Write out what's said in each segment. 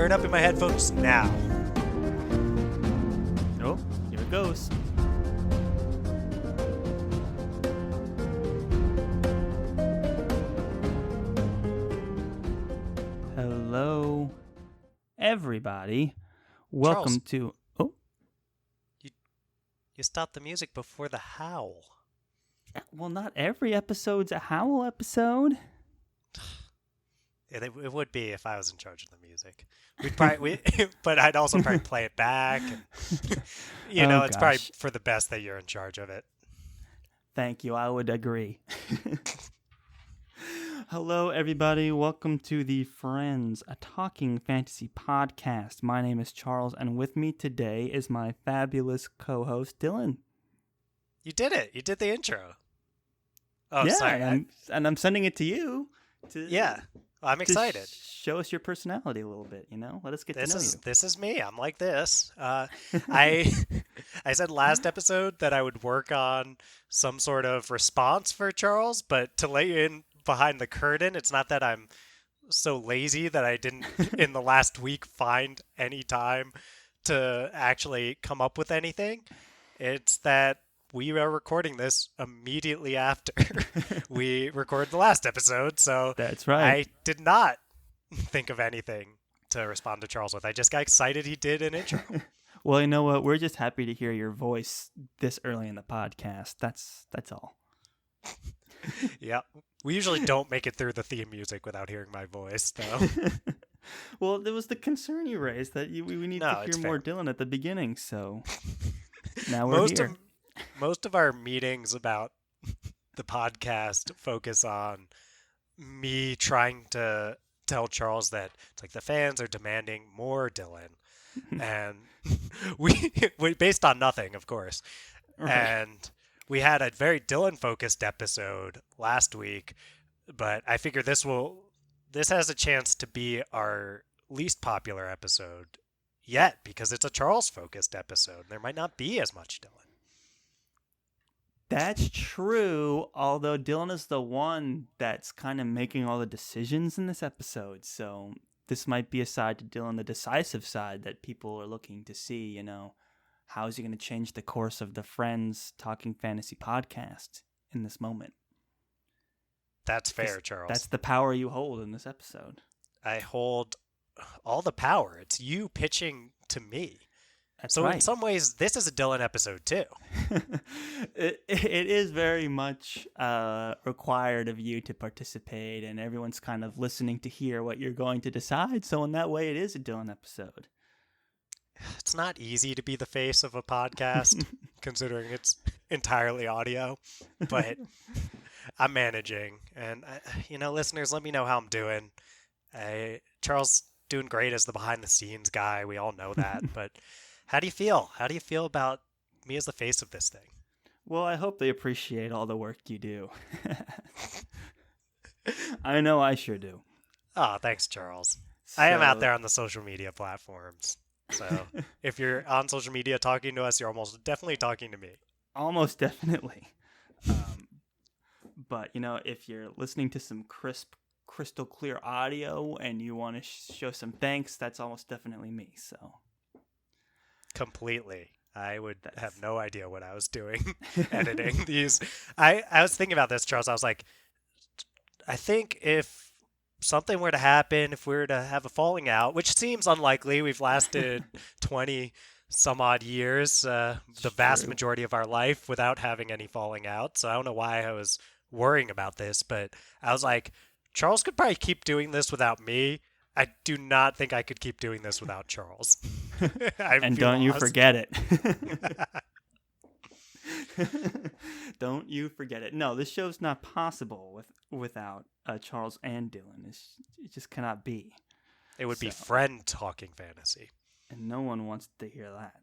Turn up in my headphones now. Oh, here it goes. Hello, everybody. Welcome Charles. to... Oh, You stopped the music before the howl. well, not every episode's a Howl episode. It would be if I was in charge of the music. But I'd also probably play it back. And, it's probably for the best that you're in charge of it. Thank you. I would agree. Hello, everybody. Welcome to the Friends, a Talking Fantasy podcast. My name is Charles, and with me today is my fabulous co-host, Dylan. You did it. You did the intro. Oh, yeah, sorry. I'm sending it to you. Yeah. Well, I'm excited. Show us your personality a little bit, Let us get to know you. This is me. I'm like this. I said last episode that I would work on some sort of response for Charles, but to let you in behind the curtain, it's not that I'm so lazy that I didn't in the last week find any time to actually come up with anything. It's that we are recording this immediately after we recorded the last episode, so that's right. I did not think of anything to respond to Charles with. I just got excited he did an intro. Well, you know what? We're just happy to hear your voice this early in the podcast. That's all. Yeah. We usually don't make it through the theme music without hearing my voice, though. Well, there was the concern you raised that we need to hear more Dylan at the beginning, so now we're here. Most of our meetings about the podcast focus on me trying to tell Charles that it's like the fans are demanding more Dylan. And we based on nothing, of course. Right. And we had a very Dylan-focused episode last week, but I figure this has a chance to be our least popular episode yet because it's a Charles-focused episode. There might not be as much Dylan. That's true, although Dylan is the one that's kind of making all the decisions in this episode, so this might be a side to Dylan, the decisive side that people are looking to see, How is he going to change the course of the Friends Talking Fantasy podcast in this moment? That's fair, Charles. That's the power you hold in this episode. I hold all the power. It's you pitching to me. That's so right. In some ways, this is a Dylan episode, too. It is very much required of you to participate, and everyone's kind of listening to hear what you're going to decide. So in that way, it is a Dylan episode. It's not easy to be the face of a podcast, considering it's entirely audio, but I'm managing. And, listeners, let me know how I'm doing. Charles doing great as the behind-the-scenes guy. We all know that, but how do you feel? How do you feel about me as the face of this thing? Well, I hope they appreciate all the work you do. I know I sure do. Oh, thanks, Charles. I am out there on the social media platforms. So if you're on social media talking to us, you're almost definitely talking to me. Almost definitely. But, if you're listening to some crisp, crystal clear audio and you want to show some thanks, that's almost definitely me. So completely. I would have no idea what I was doing editing these. I was thinking about this, Charles. I was like, I think if something were to happen, if we were to have a falling out, which seems unlikely, we've lasted 20 some odd years, the vast majority of our life without having any falling out. So I don't know why I was worrying about this, but I was like, Charles could probably keep doing this without me. I do not think I could keep doing this without Charles. And don't you forget it. Don't you forget it. No, this show's not possible without Charles and Dylan. It just cannot be. It would be friend talking fantasy. And no one wants to hear that.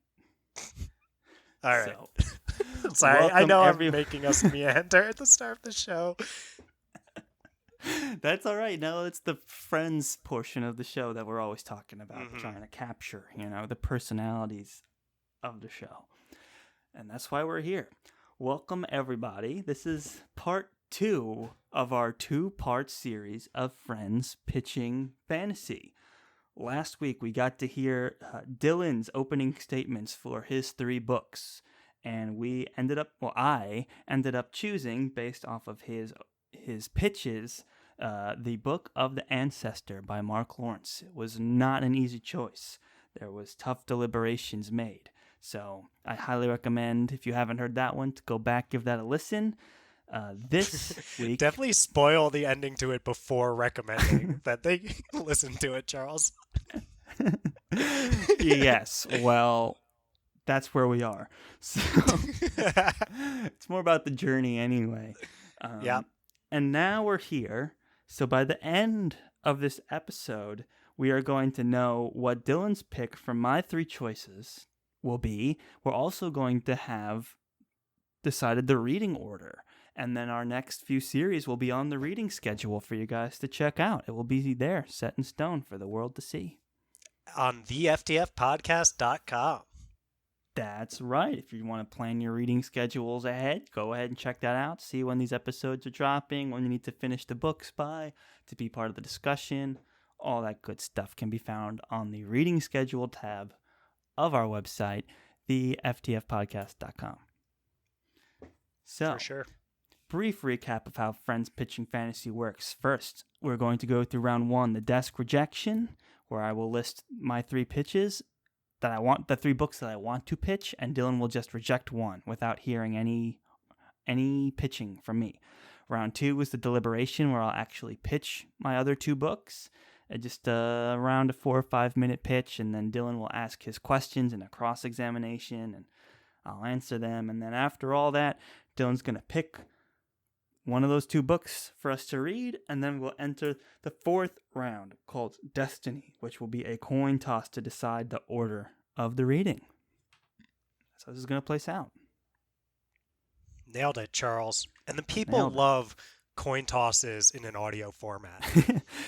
All right. Sorry, I know I'm making us meander at the start of the show. That's all right. No, it's the Friends portion of the show that we're always talking about, trying to capture, the personalities of the show. And that's why we're here. Welcome, everybody. This is part 2 of our 2-part series of Friends Pitching Fantasy. last week we got to hear Dylan's opening statements for his 3 books. And I ended up choosing, based off of his pitches, the Book of the Ancestor by Mark Lawrence. It was not an easy choice. There was tough deliberations made. So I highly recommend, if you haven't heard that one, to go back, give that a listen. This week... Definitely spoil the ending to it before recommending that they listen to it, Charles. Yes, well, that's where we are. So it's more about the journey anyway. Yeah. And now we're here. So by the end of this episode, we are going to know what Dylan's pick from my 3 choices will be. We're also going to have decided the reading order. And then our next few series will be on the reading schedule for you guys to check out. It will be there, set in stone for the world to see. On theftfpodcast.com. That's right. If you want to plan your reading schedules ahead, go ahead and check that out. See when these episodes are dropping, when you need to finish the books by, to be part of the discussion. All that good stuff can be found on the reading schedule tab of our website, theftfpodcast.com. So, For sure. Brief recap of how Friends Pitching Fantasy works. First, we're going to go through round 1, the desk rejection, where I will list my 3 pitches that I want, the 3 books that I want to pitch, and Dylan will just reject one without hearing any pitching from me. Round 2 is the deliberation, where I'll actually pitch my other 2 books. Just around a 4 or 5 minute pitch, and then Dylan will ask his questions in a cross-examination, and I'll answer them. And then after all that, Dylan's going to pick one of those 2 books for us to read, and then we'll enter the 4th round called Destiny, which will be a coin toss to decide the order of the reading. That's how this is going to place out. Nailed it, Charles. And the people love coin tosses in an audio format.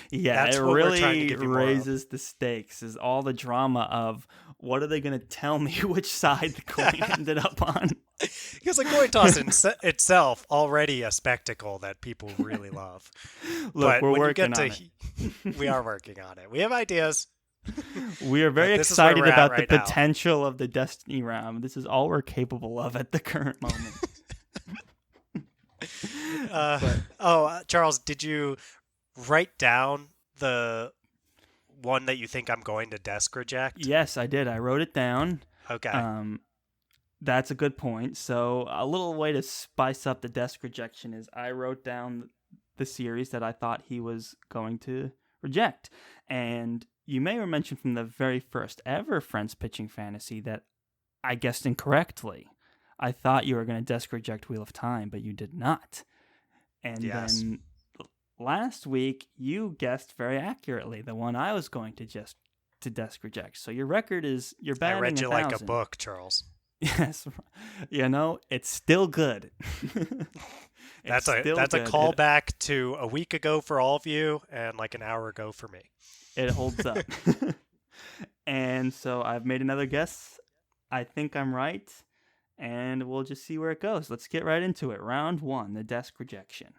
Yeah, That's it what we're trying to really give you more of. raises the stakes, is all the drama of what are they going to tell me which side the coin ended up on. Because the coin toss in itself already a spectacle that people really love. Look, we're working on it. We are working on it. We have ideas. We are very excited about the potential of the Destiny round. This is all we're capable of at the current moment. Charles, did you write down the one that you think I'm going to desk reject? Yes, I did. I wrote it down. Okay. That's a good point. So a little way to spice up the desk rejection is I wrote down the series that I thought he was going to reject. And you may have mentioned from the very first ever Friends Pitching Fantasy that I guessed incorrectly. I thought you were going to desk reject Wheel of Time, but you did not. And then last week, you guessed very accurately the one I was going to desk reject. So your record is, you're batting 1,000. I read you like a book, Charles. Yes. It's still good. That's a callback to a week ago for all of you and like an hour ago for me. It holds up. And so I've made another guess. I think I'm right. And we'll just see where it goes. Let's get right into it. Round 1, the desk rejection.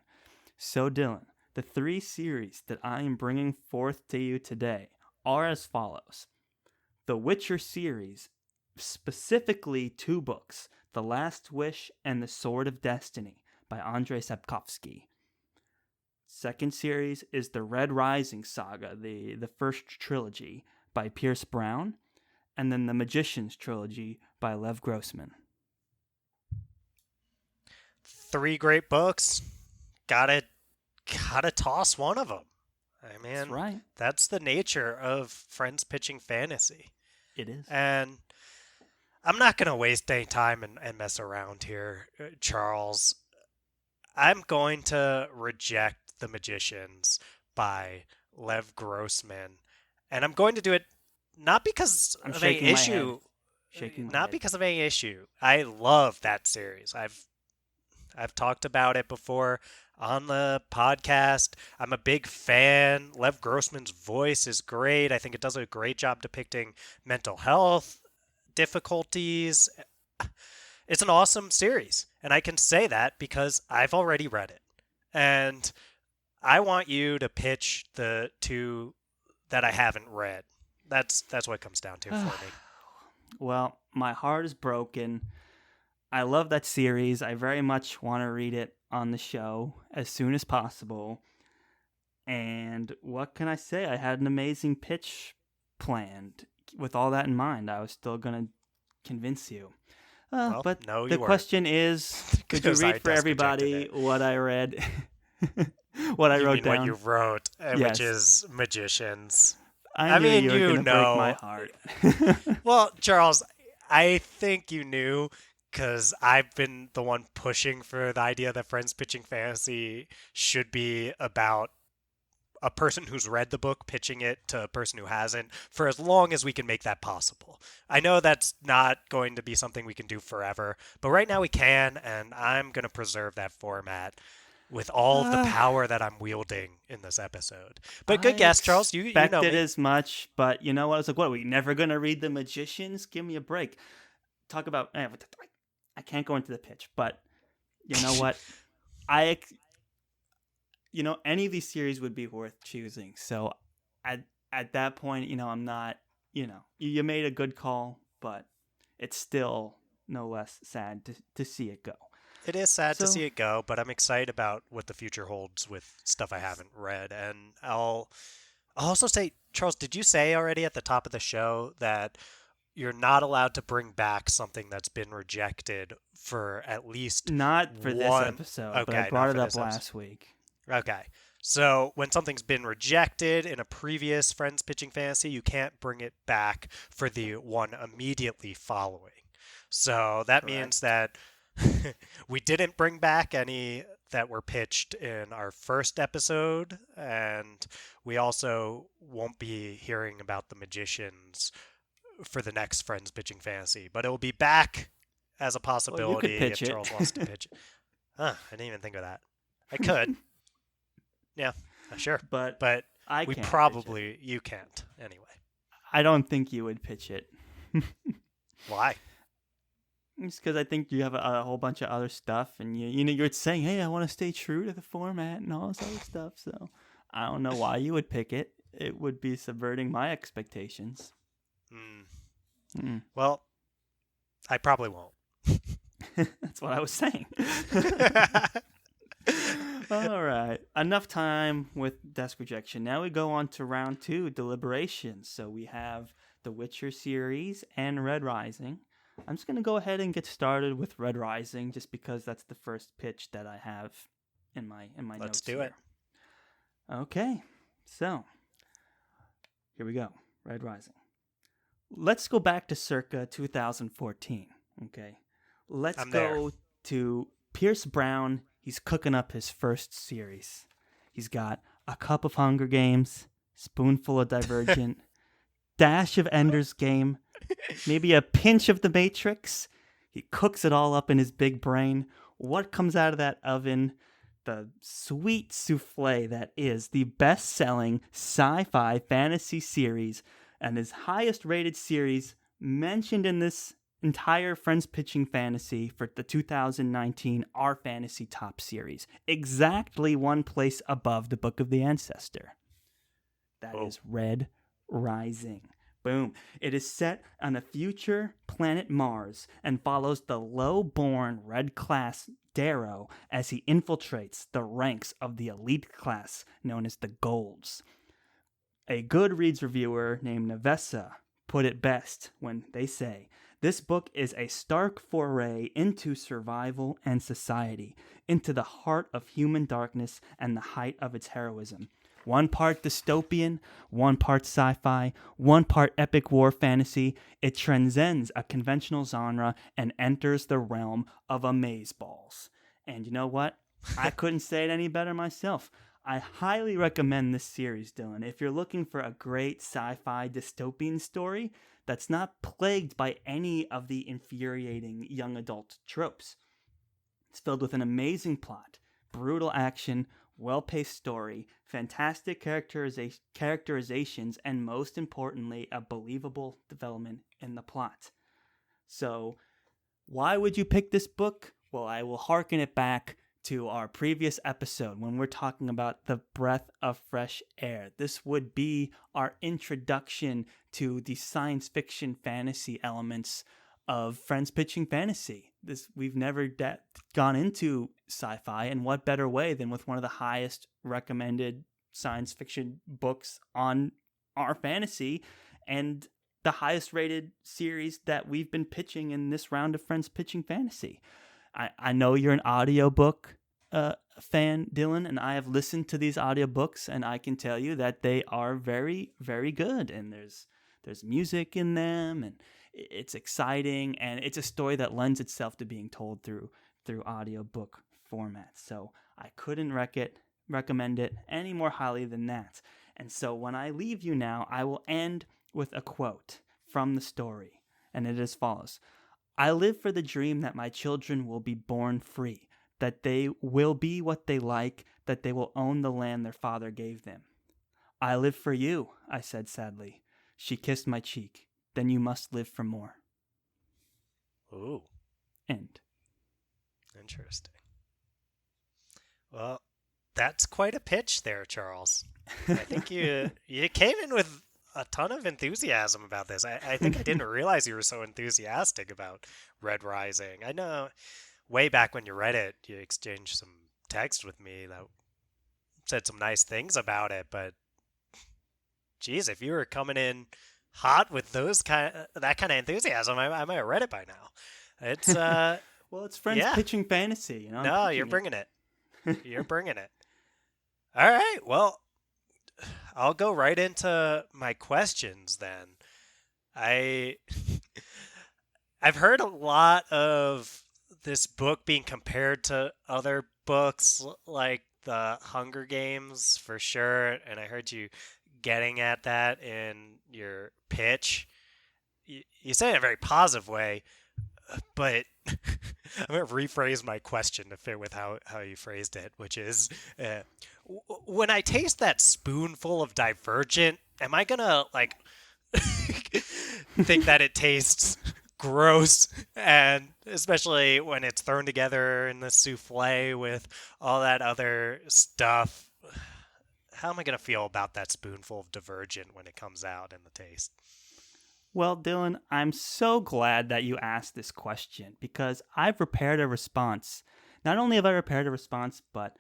So Dylan, the 3 series that I am bringing forth to you today are as follows. The Witcher series, specifically 2 books, The Last Wish and The Sword of Destiny by Andrzej Sapkowski. Second series is the Red Rising saga, the first trilogy by Pierce Brown, and then the Magician's trilogy by Lev Grossman. 3 great books. Gotta toss one of them. I mean, that's right. That's the nature of Friends Pitching Fantasy. It is. And I'm not going to waste any time and mess around here, Charles. I'm going to reject The Magicians by Lev Grossman. And I'm going to do it not because of any issue. Because of any issue. I love that series. I've talked about it before on the podcast. I'm a big fan. Lev Grossman's voice is great. I think it does a great job depicting mental health difficulties. It's an awesome series, and I can say that because I've already read it. And I want you to pitch the 2 that I haven't read That's what it comes down to for me. Well, my heart is broken. I love that series. I very much want to read it on the show as soon as possible. And what can I say? I had an amazing pitch planned. With all that in mind, I was still going to convince you. Well, But no, the you weren't. question is, could you Because I read for test rejected everybody it. what I read? What I You wrote mean what you down? wrote, which Yes. is magicians. I I knew mean, you were you going to break my know. heart. Well, Charles, I think you knew because I've been the one pushing for the idea that Friends Pitching Fantasy should be about a person who's read the book pitching it to a person who hasn't for as long as we can make that possible. I know that's not going to be something we can do forever, but right now we can, and I'm going to preserve that format with all of the Uh, power that I'm wielding in this episode. But I good guess, Charles. You know expected me. as much, but you know what? I was like, what, are we never going to read The Magicians? Give me a break. Talk about, I can't go into the pitch, but you know what? I, any of these series would be worth choosing. So at, at that point, I'm not, you made a good call, but it's still no less sad to see it go. It is sad to So see it go, but I'm excited about what the future holds with stuff I haven't read. And I'll also say, Charles, did you say already at the top of the show that you're not allowed to bring back something that's been rejected for at least not for this one? episode, but I Okay, brought not it for up this episode. last week. Okay. So when something's been rejected in a previous Friends Pitching Fantasy, you can't bring it back for the one immediately following. So that means Correct. that we didn't bring back any that were pitched in our first episode, and we also won't be hearing about the magicians for the next Friends Pitching Fantasy, but it will be back as a Well, you could possibility pitch if it. Charles wants to pitch it. Huh, I didn't even think of that. I could. Yeah, sure. But But I we can't pitch it. probably, you can't anyway. I don't think you would pitch it. Why? Just because I think you have a whole bunch of other stuff, and you're saying, "Hey, I want to stay true to the format and all this other stuff." So I don't know why you would pick it. It would be subverting my expectations. Hmm. Mm. Well, I probably won't. That's what I was saying. All right. Enough time with desk rejection. Now we go on to round 2, deliberations. So we have the Witcher series and Red Rising. I'm just going to go ahead and get started with Red Rising just because that's the first pitch that I have in my Let's notes do here. it. Okay. So, here we go. Red Rising. Let's go back to circa 2014, okay? Let's I'm go to Pierce Brown. He's cooking up his first series. He's got a cup of Hunger Games, spoonful of Divergent, dash of Ender's Game, maybe a pinch of The Matrix. He cooks it all up in his big brain. What comes out of that oven? The sweet souffle that is the best-selling sci-fi fantasy series and his highest rated series mentioned in this entire Friends Pitching Fantasy for the 2019 Our Fantasy Top Series. Exactly one place above the Book of the Ancestor. That is Red Rising. Boom. It is set on a future planet Mars and follows the low-born Red class Darrow as he infiltrates the ranks of the elite class known as the Golds. A Goodreads reviewer named Nevessa put it best when they say, "This book is a stark foray into survival and society, into the heart of human darkness and the height of its heroism. One part dystopian, one part sci-fi, one part epic war fantasy, it transcends a conventional genre and enters the realm of amazeballs." And you know what? I couldn't say it any better myself. I highly recommend this series, Dylan. If you're looking for a great sci-fi dystopian story that's not plagued by any of the infuriating young adult tropes. It's filled with an amazing plot, brutal action, well-paced story, fantastic characterizations, and most importantly, a believable development in the plot. So, why would you pick this book? Well, I will hearken it back to our previous episode when we're talking about the breath of fresh air. This would be our introduction to the science fiction fantasy elements of Friends Pitching Fantasy. We've never gone into sci-fi, and what better way than with one of the highest recommended science fiction books on our fantasy and the highest rated series that we've been pitching in this round of Friends Pitching Fantasy. I know you're an audiobook fan, Dylan, and I have listened to these audiobooks, and I can tell you that they are very, very good. And there's music in them, and it's exciting, and it's a story that lends itself to being told through audiobook format. So I couldn't recommend it any more highly than that. And so when I leave you now, I will end with a quote from the story, and it is as follows. I live for the dream that my children will be born free, that they will be what they like, that they will own the land their father gave them. I live for you, I said sadly. She kissed my cheek. Then you must live for more. Ooh. End. Interesting. Well, that's quite a pitch there, Charles. I think you came in with a ton of enthusiasm about this. I think I didn't realize you were so enthusiastic about Red Rising. I know way back when you read it, you exchanged some text with me that said some nice things about it, but geez, if you were coming in hot with that kind of enthusiasm, I might have read it by now. It's well, it's Friends Pitching Fantasy, you know. No, you're bringing it. You're bringing it. All right, well, I'll go right into my questions then. I've heard a lot of this book being compared to other books like the Hunger Games for sure, and I heard you getting at that in your pitch. You say it in a very positive way, but I'm going to rephrase my question to fit with how you phrased it, which is, when I taste that spoonful of Divergent, am I going to, like, think that it tastes gross, and especially when it's thrown together in the souffle with all that other stuff? How am I going to feel about that spoonful of Divergent when it comes out in the taste? Well, Dylan, I'm so glad that you asked this question because I've prepared a response. Not only have I prepared a response, but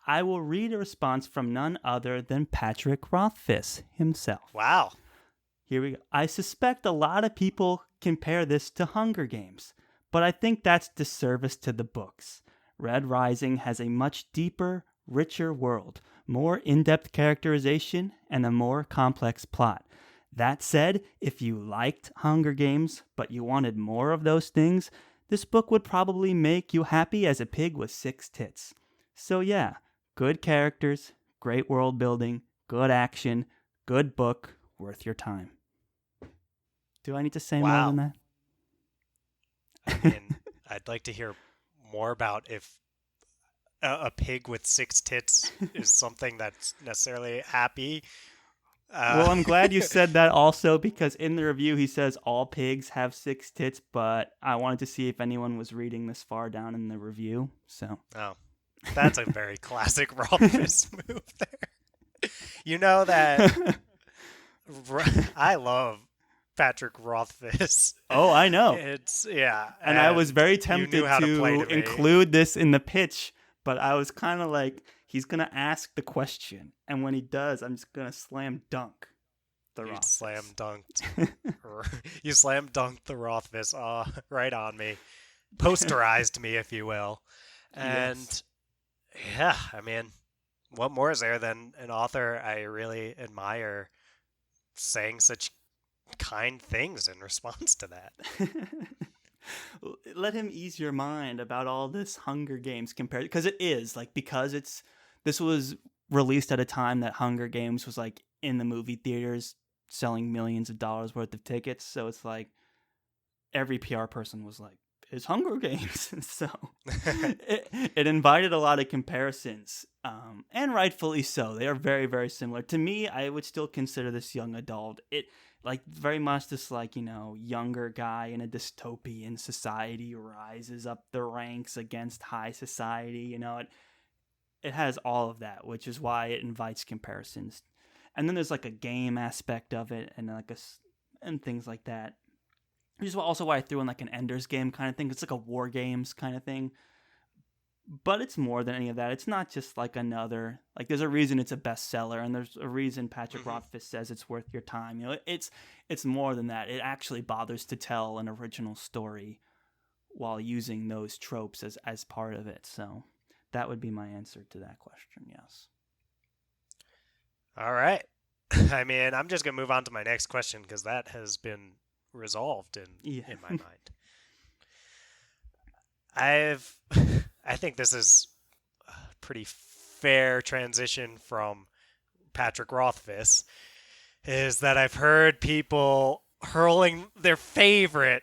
I will read a response from none other than Patrick Rothfuss himself. Wow. Here we go. I suspect a lot of people compare this to Hunger Games, but I think that's disservice to the books. Red Rising has a much deeper, richer world, more in-depth characterization, and a more complex plot. That said, if you liked Hunger Games, but you wanted more of those things, this book would probably make you happy as a pig with 6 tits. So yeah, good characters, great world building, good action, good book, worth your time. Do I need to say more than that? I mean, I'd like to hear more about if a pig with 6 tits is something that's necessarily happy. Well, I'm glad you said that also because in the review he says all pigs have 6 tits, but I wanted to see if anyone was reading this far down in the review. So. Oh, that's a very classic Rothfuss move there. You know that I love Patrick Rothfuss. Oh, I know. And I was very tempted to include this in the pitch, but I was kind of like, he's going to ask the question. And when he does, I'm just going to slam dunk the Rothfuss. You slam dunked the Rothfuss right on me. Posterized me, if you will. And yeah, I mean, what more is there than an author I really admire saying such kind things in response to that? Let him ease your mind about all this Hunger Games compared, because it is like, because this was released at a time that Hunger Games was like in the movie theaters selling millions of dollars worth of tickets. So it's like every PR person was like, it's Hunger Games. So it invited a lot of comparisons, and rightfully so. They are very, very similar. To me, I would still consider this young adult. like very much this like, younger guy in a dystopian society rises up the ranks against high society. It has all of that, which is why it invites comparisons. And then there's like a game aspect of it, and and things like that. Which is also why I threw in like an Ender's Game kind of thing. It's like a war games kind of thing. But it's more than any of that. It's not just like another, like, there's a reason it's a bestseller, and there's a reason Patrick Mhm. Rothfuss says it's worth your time. It's more than that. It actually bothers to tell an original story while using those tropes as part of it. So that would be my answer to that question. Yes. All right. I mean, I'm just gonna move on to my next question because that has been resolved Yeah. in my mind. I've I think this is a pretty fair transition from Patrick Rothfuss is that I've heard people hurling their favorite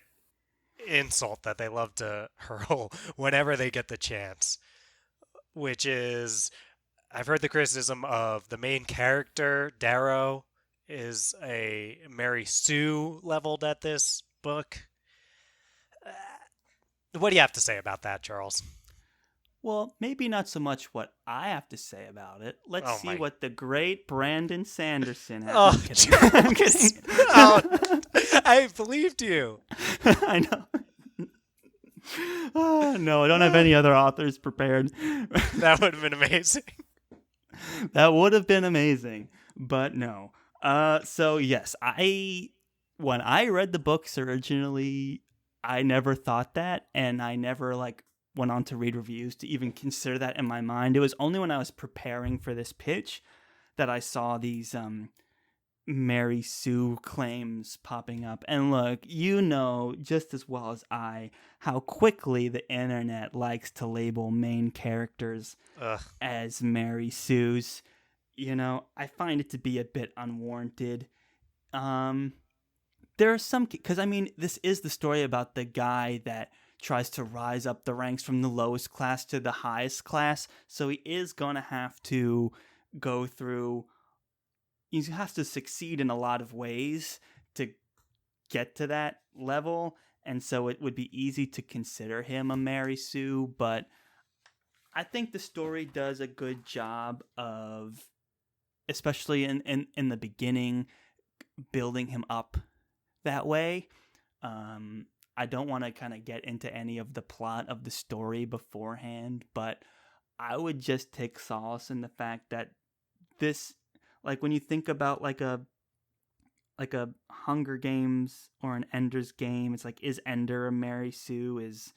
insult that they love to hurl whenever they get the chance, which is I've heard the criticism of the main character, Darrow, is a Mary Sue leveled at this book. What do you have to say about that, Charles? Well, maybe not so much what I have to say about it. Let's Oh see my! what the great Brandon Sanderson has. Oh, I'm kidding. I'm Charles! kidding. Oh, I believed you. I know. Oh, no, I don't have any other authors prepared. That would have been amazing. That would have been amazing, but no. So yes, when I read the books originally, I never thought that, and I never like went on to read reviews to even consider that in my mind. It was only when I was preparing for this pitch that I saw these Mary Sue claims popping up. And look, you know just as well as I how quickly the internet likes to label main characters Ugh. as Mary Sue's. I find it to be a bit unwarranted. There are some, because I mean, this is the story about the guy that tries to rise up the ranks from the lowest class to the highest class. So he is going to have to go through, he has to succeed in a lot of ways to get to that level. And so it would be easy to consider him a Mary Sue, but I think the story does a good job of, especially in the beginning, building him up that way. I don't want to kind of get into any of the plot of the story beforehand, but I would just take solace in the fact that this, like when you think about like a Hunger Games or an Ender's Game, it's like, is Ender a Mary Sue? Is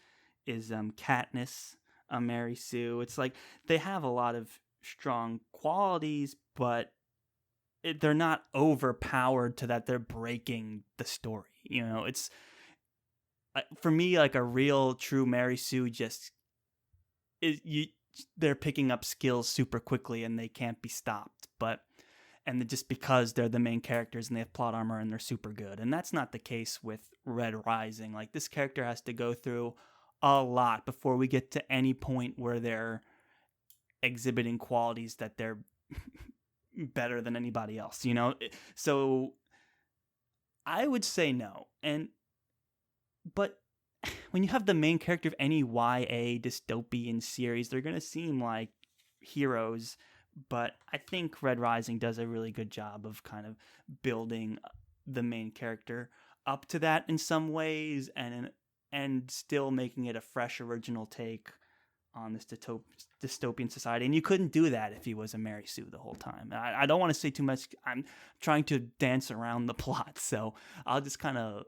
Katniss a Mary Sue? It's like they have a lot of strong qualities, but they're not overpowered to that they're breaking the story. It's for me like a real true Mary Sue just is they're picking up skills super quickly and they can't be stopped. Just because they're the main characters and they have plot armor and they're super good. And that's not the case with Red Rising. Like, this character has to go through a lot before we get to any point where they're exhibiting qualities that they're better than anybody else, So I would say no. But when you have the main character of any YA dystopian series, they're going to seem like heroes. But I think Red Rising does a really good job of kind of building the main character up to that in some ways, and still making it a fresh, original take on this dystopian society. And you couldn't do that if he was a Mary Sue the whole time. I don't want to say too much. I'm trying to dance around the plot, so I'll just kind of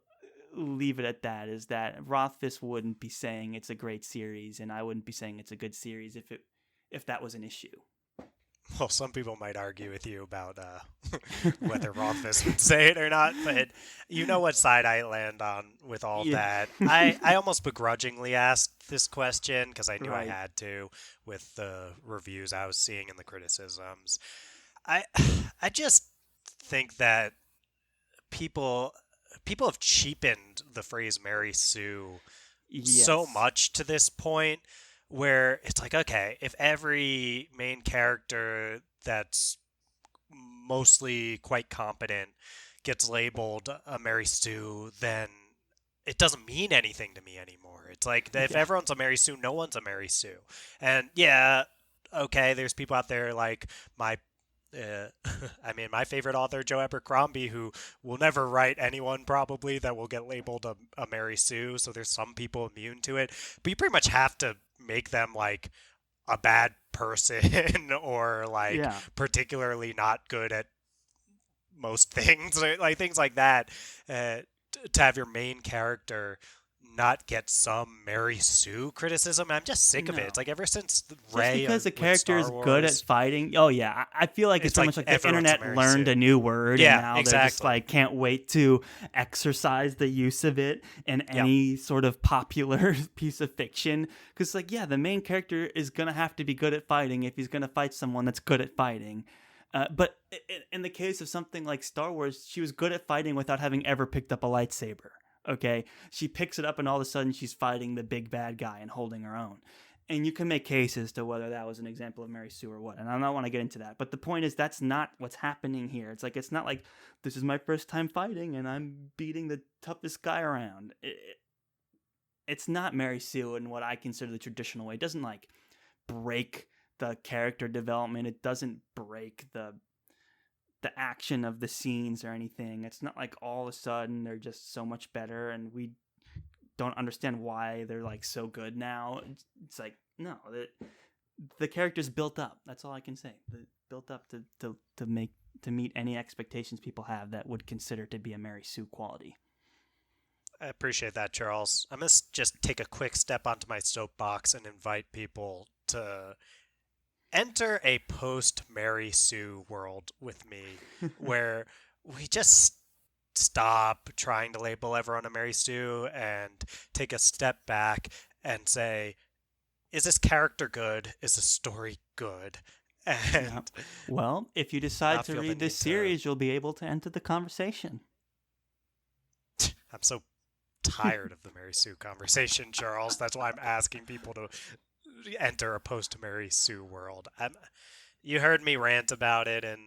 leave it at that, is that Rothfuss wouldn't be saying it's a great series, and I wouldn't be saying it's a good series if that was an issue. Well, some people might argue with you about whether Rothfuss would say it or not, but you know what side I land on with all of Yeah. that. I almost begrudgingly asked this question because I knew I Right. had to with the reviews I was seeing and the criticisms. I I just think that people people have cheapened the phrase Mary Sue so Yes. much to this point where it's like, okay, if every main character that's mostly quite competent gets labeled a Mary Sue, then it doesn't mean anything to me anymore. It's like if Yeah. everyone's a Mary Sue, no one's a Mary Sue. And yeah, okay, there's people out there like my I mean, my favorite author, Joe Abercrombie, who will never write anyone probably that will get labeled a Mary Sue. So there's some people immune to it, but you pretty much have to make them like a bad person or like Yeah. particularly not good at most things, like things like that, to have your main character not get some Mary Sue criticism. I'm just sick of it. It's No. like ever since Just Ray because the with character Star is good at Wars, fighting. Oh yeah, I feel like it's it's pretty like much like the everyone's a internet Mary learned Sue. a new word, and Yeah, now they're just exactly. like can't wait to exercise the use of it in Yep. any sort of popular piece of fiction. Because like yeah, the main character is gonna have to be good at fighting if he's gonna fight someone that's good at fighting. But in the case of something like Star Wars, she was good at fighting without having ever picked up a lightsaber. Okay, she picks it up and all of a sudden she's fighting the big bad guy and holding her own. And you can make cases to whether that was an example of Mary Sue or what. And I don't want to get into that. But the point is, that's not what's happening here. It's not like this is my first time fighting and I'm beating the toughest guy around. It's not Mary Sue in what I consider the traditional way. It doesn't like break the character development. It doesn't break the action of the scenes or anything. It's not like all of a sudden they're just so much better and we don't understand why they're like so good now. It's like no, the character's built up. That's all I can say. Built up to make to meet any expectations people have that would consider to be a Mary Sue quality. I appreciate that, Charles. I'm going to just take a quick step onto my soapbox and invite people to enter a post Mary Sue world with me where we just stop trying to label everyone a Mary Sue and take a step back and say, is this character good? Is the story good? Yeah. And Well, if you decide not to feel the read this need to. series, you'll be able to enter the conversation. I'm so tired of the Mary Sue conversation, Charles. That's why I'm asking people to enter a post Mary Sue world. You heard me rant about it in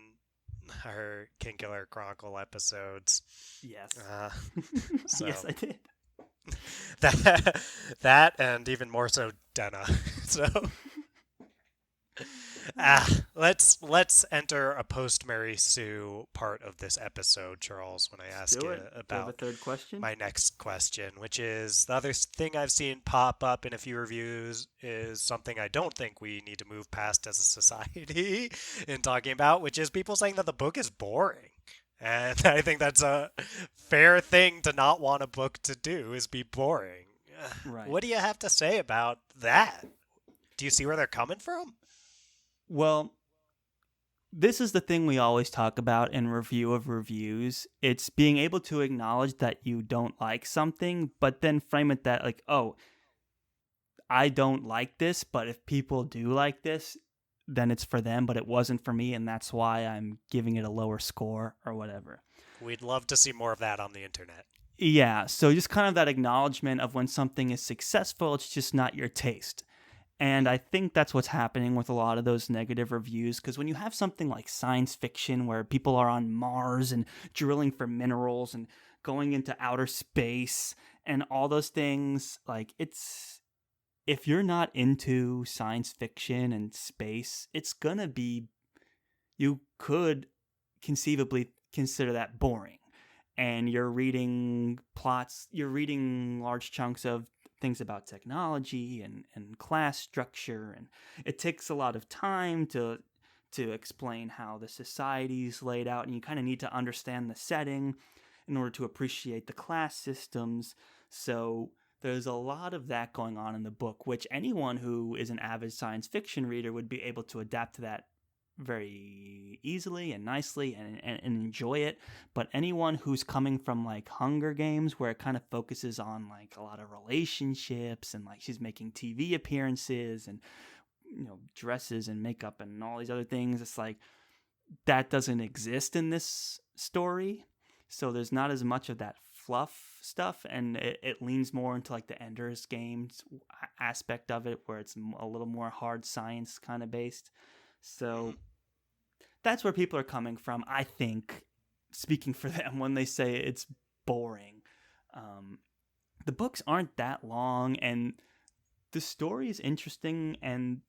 our King Killer Chronicle episodes. Yes. Uh, so Yes, I did. that and even more so Denna. So let's enter a post Mary Sue part of this episode, Charles, when I Let's ask do you it. Do you have a about third question? my next question, which is the other thing I've seen pop up in a few reviews is something I don't think we need to move past as a society in talking about, which is people saying that the book is boring. And I think that's a fair thing to not want a book to do is be boring. Right. What do you have to say about that? Do you see where they're coming from? Well, this is the thing we always talk about in review of reviews. It's being able to acknowledge that you don't like something, but then frame it that like, oh, I don't like this, but if people do like this, then it's for them, but it wasn't for me, and that's why I'm giving it a lower score or whatever. We'd love to see more of that on the internet. Yeah, so just kind of that acknowledgement of when something is successful, it's just not your taste. And I think that's what's happening with a lot of those negative reviews. Because when you have something like science fiction where people are on Mars and drilling for minerals and going into outer space and all those things, like it's. If you're not into science fiction and space, it's gonna be. You could conceivably consider that boring. And you're reading plots, you're reading large chunks of things about technology and class structure, and it takes a lot of time to explain how the society's laid out, and you kind of need to understand the setting in order to appreciate the class systems. So there's a lot of that going on in the book, which anyone who is an avid science fiction reader would be able to adapt to that very easily and nicely and enjoy it. But anyone who's coming from like Hunger Games, where it kind of focuses on like a lot of relationships and like she's making TV appearances and dresses and makeup and all these other things, it's like that doesn't exist in this story. So there's not as much of that fluff stuff, and it leans more into like the Ender's Games aspect of it, where it's a little more hard science kind of based. So that's where people are coming from, I think, speaking for them when they say it's boring. The books aren't that long, and the story is interesting, and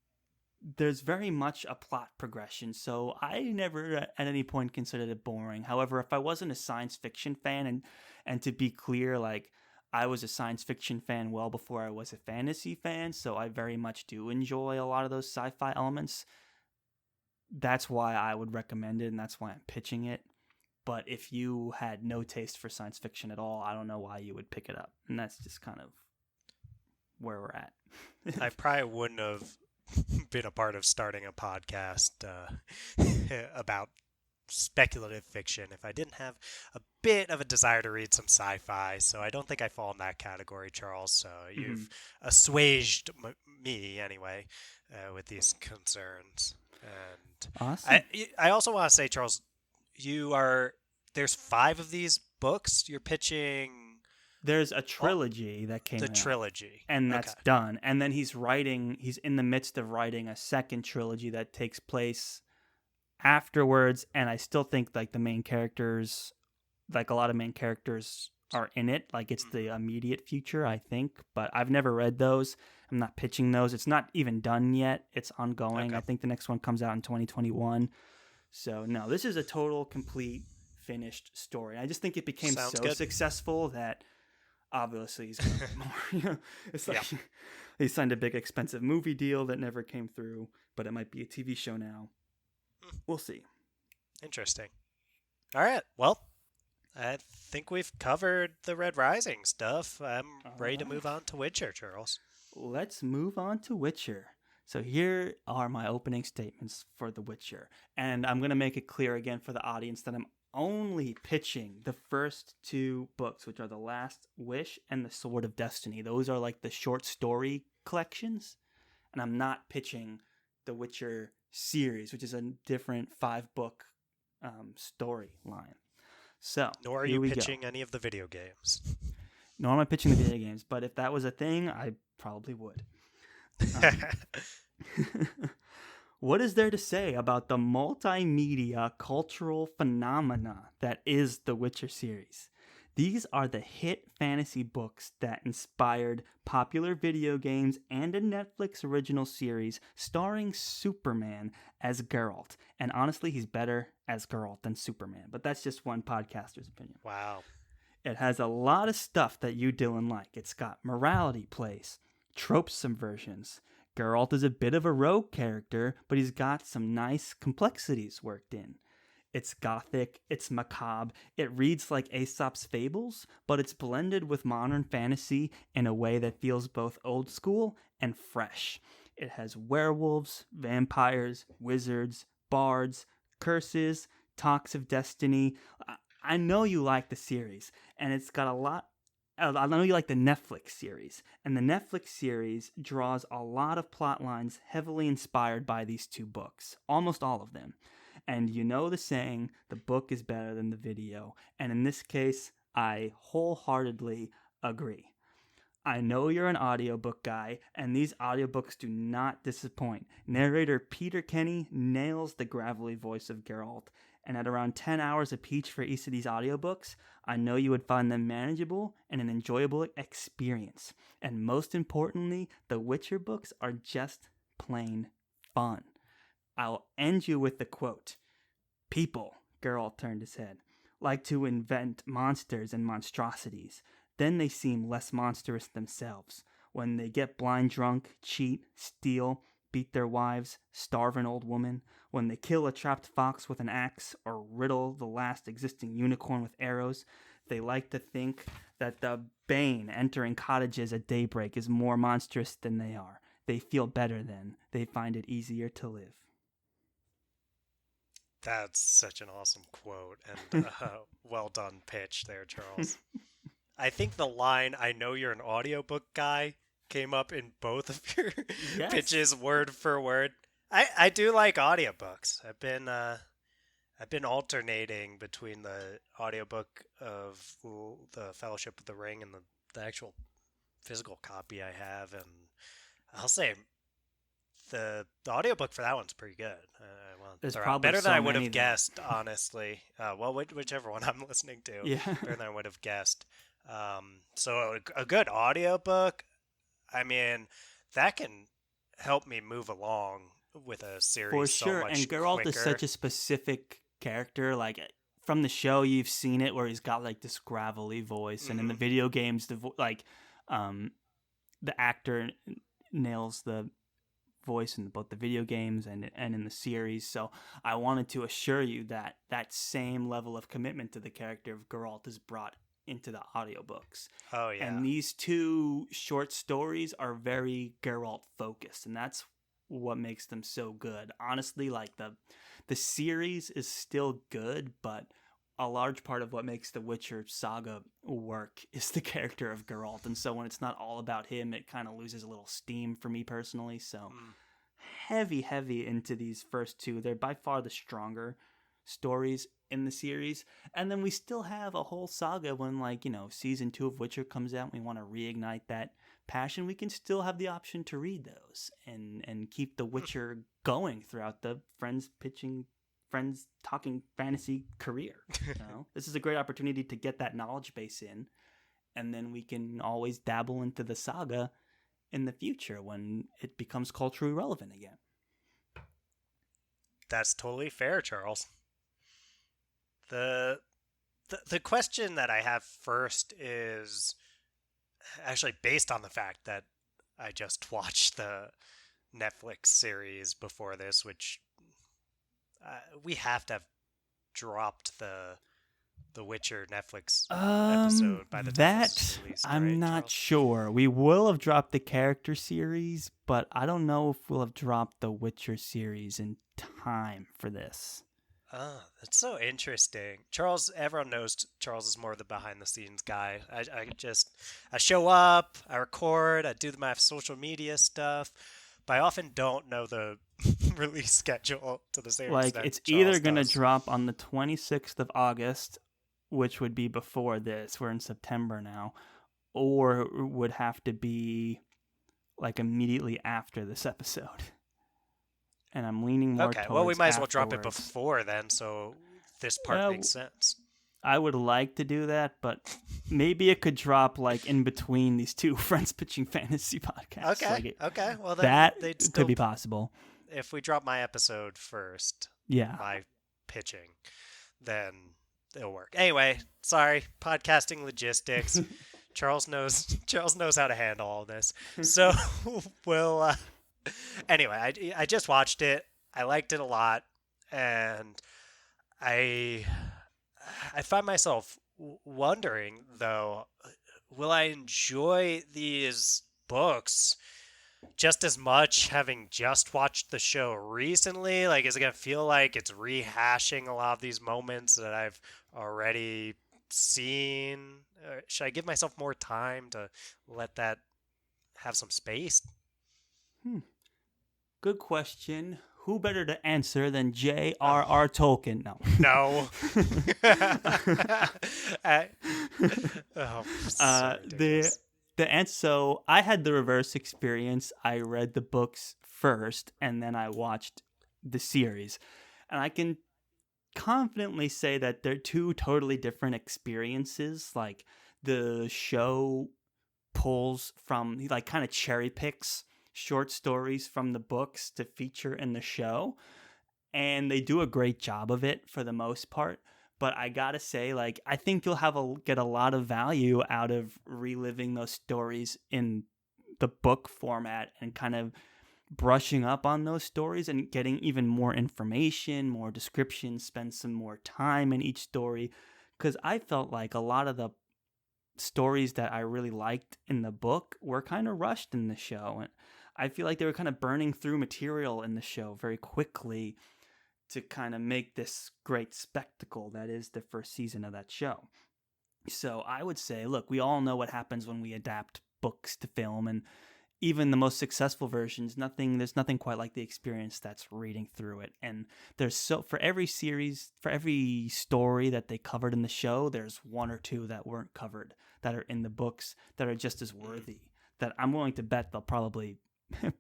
there's very much a plot progression, so I never at any point considered it boring. However, if I wasn't a science fiction fan, and to be clear, like, I was a science fiction fan well before I was a fantasy fan, so I very much do enjoy a lot of those sci-fi elements. That's why I would recommend it, and that's why I'm pitching it. But if you had no taste for science fiction at all, I don't know why you would pick it up. And that's just kind of where we're at. I probably wouldn't have been a part of starting a podcast about speculative fiction if I didn't have a bit of a desire to read some sci-fi. So I don't think I fall in that category, Charles. So you've assuaged me anyway with these concerns. And Awesome. I also want to say, Charles, there's 5 of these books you're pitching. There's a trilogy that came out. The trilogy. And that's done. And then he's in the midst of writing a second trilogy that takes place afterwards. And I still think like the main characters, like a lot of main characters are in it. Like it's the immediate future, I think. But I've never read those. I'm not pitching those. It's not even done yet. It's ongoing. Okay. I think the next one comes out in 2021. So no, this is a total, complete, finished story. I just think it became successful that obviously he's going to get more. It's like he signed a big, expensive movie deal that never came through, but it might be a TV show now. We'll see. Interesting. All right. Well, I think we've covered the Red Rising stuff. I'm ready to move on to Witcher, Charles. Let's move on to Witcher. So here are my opening statements for The Witcher. And I'm going to make it clear again for the audience that I'm only pitching the first 2 books, which are The Last Wish and The Sword of Destiny. Those are like the short story collections. And I'm not pitching the Witcher series, which is a different 5-book storyline. So, nor are you pitching any of the video games. Nor am I pitching the video games, but if that was a thing, I probably would. What is there to say about the multimedia cultural phenomena that is the Witcher series? These are the hit fantasy books that inspired popular video games and a Netflix original series starring Superman as Geralt. And honestly, he's better as Geralt than Superman, but that's just one podcaster's opinion. Wow. It has a lot of stuff that you, Dylan, like. It's got morality plays, trope subversions. Geralt is a bit of a rogue character, but he's got some nice complexities worked in. It's gothic, it's macabre, it reads like Aesop's Fables, but it's blended with modern fantasy in a way that feels both old school and fresh. It has werewolves, vampires, wizards, bards, curses, talks of destiny. I know you like the series, and it's got a lot. I know you like the Netflix series, and the Netflix series draws a lot of plot lines heavily inspired by these 2 books, almost all of them. And you know the saying, the book is better than the video, and in this case, I wholeheartedly agree. I know you're an audiobook guy, and these audiobooks do not disappoint. Narrator Peter Kenny nails the gravelly voice of Geralt, and at around 10 hours apiece for each of these audiobooks, I know you would find them manageable and an enjoyable experience. And most importantly, the Witcher books are just plain fun. I'll end you with the quote. People, Geralt turned his head, like to invent monsters and monstrosities. Then they seem less monstrous themselves. When they get blind drunk, cheat, steal, beat their wives, starve an old woman, when they kill a trapped fox with an axe or riddle the last existing unicorn with arrows, they like to think that the bane entering cottages at daybreak is more monstrous than they are. They feel better then. They find it easier to live. That's such an awesome quote and well done pitch there, Charles. I think the line, I know you're an audiobook guy, came up in both of your pitches word for word. I do like audiobooks. I've been alternating between the audiobook of the Fellowship of the Ring and the actual physical copy I have, and I'll say the audiobook for that one's pretty good. I want to There's throw out probably better than so I would many have though. guessed, honestly. Well, whichever one I'm listening to, Yeah. better than I would have guessed. So a good audiobook, I mean, that can help me move along with a For series so sure. And much Geralt is quicker. such a specific character. Like from the show, you've seen it where he's got like this gravelly voice, and in the Hmm. video games, um, the actor nails the voice in both the video games and in the series. So I wanted to assure you that that same level of commitment to the character of Geralt is brought into the audiobooks. Oh yeah. And these two short stories are very Geralt focused, and that's what makes them so good. Honestly, like the series is still good, but a large part of what makes the Witcher saga work is the character of Geralt. And so when it's not all about him, it kind of loses a little steam for me personally. So Mm. heavy into these first two. They're by far the stronger stories in the series. And then we still have a whole saga when, like, season 2 of Witcher comes out and we want to reignite that passion. We can still have the option to read those and keep the Witcher going throughout the friends talking fantasy career. This is a great opportunity to get that knowledge base in, and then we can always dabble into the saga in the future when it becomes culturally relevant again. That's totally fair, Charles. The, the question that I have first is actually based on the fact that I just watched the Netflix series before this, which we have to have dropped the Witcher Netflix episode by the time this is That released, I'm right, not Charles? sure. We will have dropped the character series, but I don't know if we'll have dropped the Witcher series in time for this. Oh, that's so interesting. Charles, everyone knows Charles is more the behind the scenes guy. I show up, I record, I do my social media stuff, but I often don't know the release schedule to the same Like, extent it's either Charles going to does. drop on the 26th of August, which would be before this. We're in September now. Or it would have to be like immediately after this episode. And I'm leaning more Okay, well, we towards might as well drop it afterwards. before then, so this part Uh, makes sense. I would like to do that, but maybe it could drop like in between these two Friends Pitching Fantasy podcasts. Okay, Like okay, well, then that they'd could still, be possible. if we drop my episode first, Yeah. my pitching, then it'll work. Anyway, sorry, podcasting logistics. Charles knows how to handle all this. So we'll anyway, I just watched it. I liked it a lot, and I I find myself wondering though, will I enjoy these books just as much having just watched the show recently? Like, is it gonna feel like it's rehashing a lot of these moments that I've already seen? Or should I give myself more time to let that have some space? Hmm. Good question. Who better to answer than Oh, J.R.R. Tolkien? No. no. I, oh, so The ridiculous. answer. So I had the reverse experience. I read the books first, and then I watched the series, and I can confidently say that they're two totally different experiences. Like the show pulls from, like, kind of cherry picks short stories from the books to feature in the show, and they do a great job of it for the most part. But I gotta say, like, I think you'll get a lot of value out of reliving those stories in the book format and kind of brushing up on those stories and getting even more information, more description, spend some more time in each story. Because I felt like a lot of the stories that I really liked in the book were kind of rushed in the show. And I feel like they were kind of burning through material in the show very quickly to kind of make this great spectacle that is the first season of that show. So I would say, look, we all know what happens when we adapt books to film, and even the most successful versions, there's nothing quite like the experience that's reading through it. And for every series, for every story that they covered in the show, there's one or two that weren't covered that are in the books that are just as worthy. That I'm willing to bet they'll probably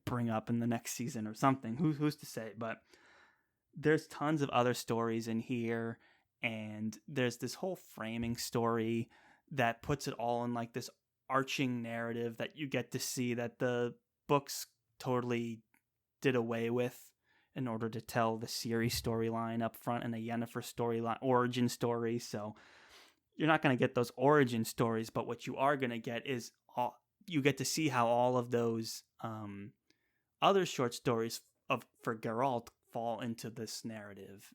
bring up in the next season or something. Who's to say? But there's tons of other stories in here, and there's this whole framing story that puts it all in like this arching narrative that you get to see that the books totally did away with in order to tell the series storyline up front and the Yennefer storyline origin story. So you're not going to get those origin stories, but what you are going to get is you get to see how all of those other short stories for Geralt fall into this narrative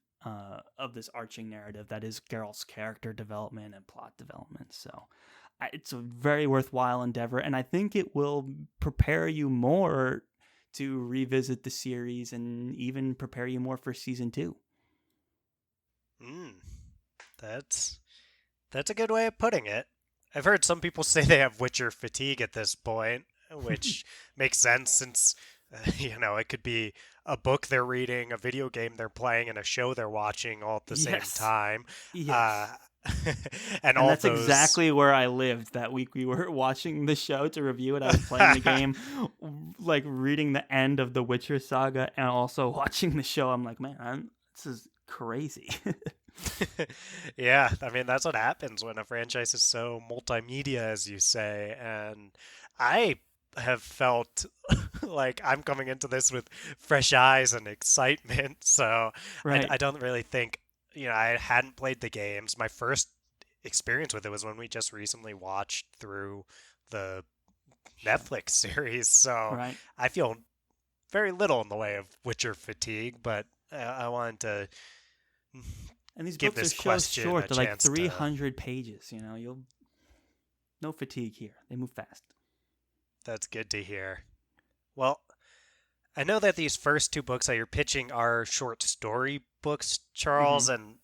of this arching narrative that is Geralt's character development and plot development. So it's a very worthwhile endeavor, and I think it will prepare you more to revisit the series and even prepare you more for season 2. That's a good way of putting it. I've heard some people say they have Witcher fatigue at this point, which makes sense since it could be a book they're reading, a video game they're playing, and a show they're watching all at the same time. Yes. And all that's those... exactly where I lived that week. We were watching the show to review it. I was playing the game, like reading the end of the Witcher saga, and also watching the show. I'm like, man, this is crazy. Yeah, I mean, that's what happens when a franchise is so multimedia, as you say. And I have felt like I'm coming into this with fresh eyes and excitement. So right. I don't really think, I hadn't played the games. My first experience with it was when we just recently watched through the Netflix series. So right. I feel very little in the way of Witcher fatigue, but I wanted to... And these books are so short. They're like 300 pages, You'll no fatigue here. They move fast. That's good to hear. Well, I know that these first 2 books that you're pitching are short story books, Charles, and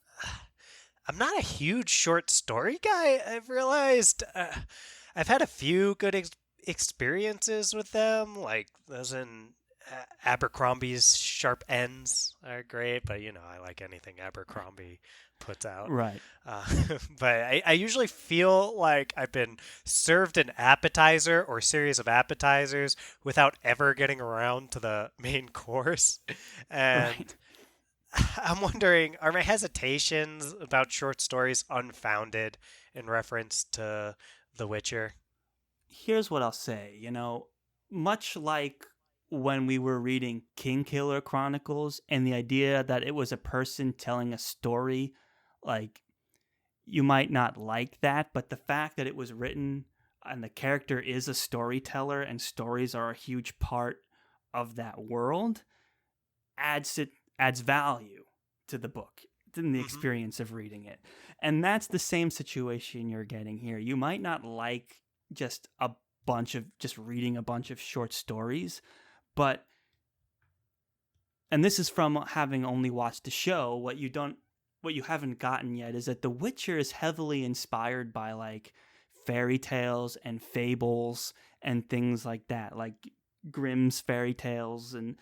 I'm not a huge short story guy, I've realized. I've had a few good experiences with them, like those in Abercrombie's Sharp Ends are great, but I like anything Abercrombie puts out. Right. But I usually feel like I've been served an appetizer or series of appetizers without ever getting around to the main course. And I'm wondering, are my hesitations about short stories unfounded in reference to The Witcher? Here's what I'll say. Much like when we were reading Kingkiller Chronicles and the idea that it was a person telling a story, like, you might not like that, but the fact that it was written and the character is a storyteller and stories are a huge part of that world adds value to the book, in the experience of reading it. And that's the same situation you're getting here. You might not like just reading a bunch of short stories, but, and this is from having only watched the show, what you haven't gotten yet is that The Witcher is heavily inspired by like fairy tales and fables and things like that, like Grimm's fairy tales and